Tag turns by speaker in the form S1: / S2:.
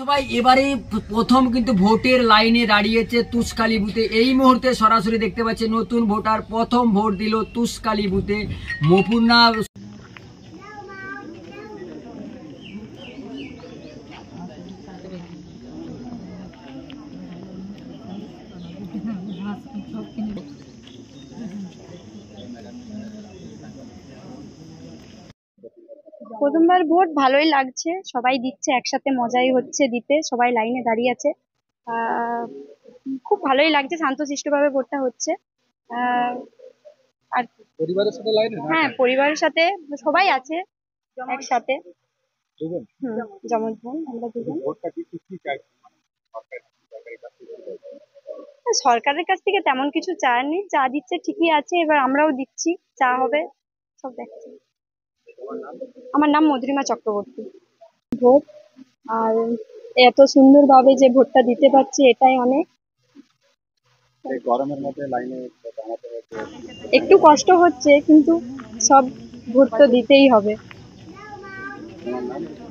S1: সবাই এবারে প্রথম কিন্তু ভোটের লাইনে দাঁড়িয়েছে তুষকালী বুথে। এই মুহূর্তে সরাসরি দেখতে পাচ্ছি নতুন ভোটার প্রথম ভোট দিল তুষকালী বুথে। মপুর্ণা
S2: প্রথমবার ভোট ভালোই লাগছে, সবাই দিচ্ছে একসাথে, মজাই হচ্ছে দিতে, সবাই লাইনে দাঁড়িয়ে আছে। আহ খুব ভালোই লাগছে, শান্তশিষ্টভাবে ভোটটা হচ্ছে। আহ আর
S3: পরিবারের সাথে লাইনে?
S2: হ্যাঁ, পরিবারের সাথে সবাই আছে একসাথে।
S3: দুজন?
S2: জমজ বোন আমরা দুজন।
S3: ভোটটা কি কি চাইছেন? মানে সরকারের কাছ থেকে কি চাইছেন?
S2: সরকারের কাছ থেকে তেমন কিছু চায়নি, যা দিচ্ছে ঠিকই আছে, এবার আমরাও দিচ্ছি, যা হবে সব দেখছি। আমার নাম মধুরিমা চক্রবর্তী। ভোট আর এত সুন্দরভাবে যে ভোটটা দিতে পারছি এটাই অনেক।
S3: এই গরমের মধ্যে লাইনে দাঁড়াতে হচ্ছে।
S2: একটু কষ্ট হচ্ছে কিন্তু সব ভোট তো দিতেই হবে।
S3: তোমার নাম?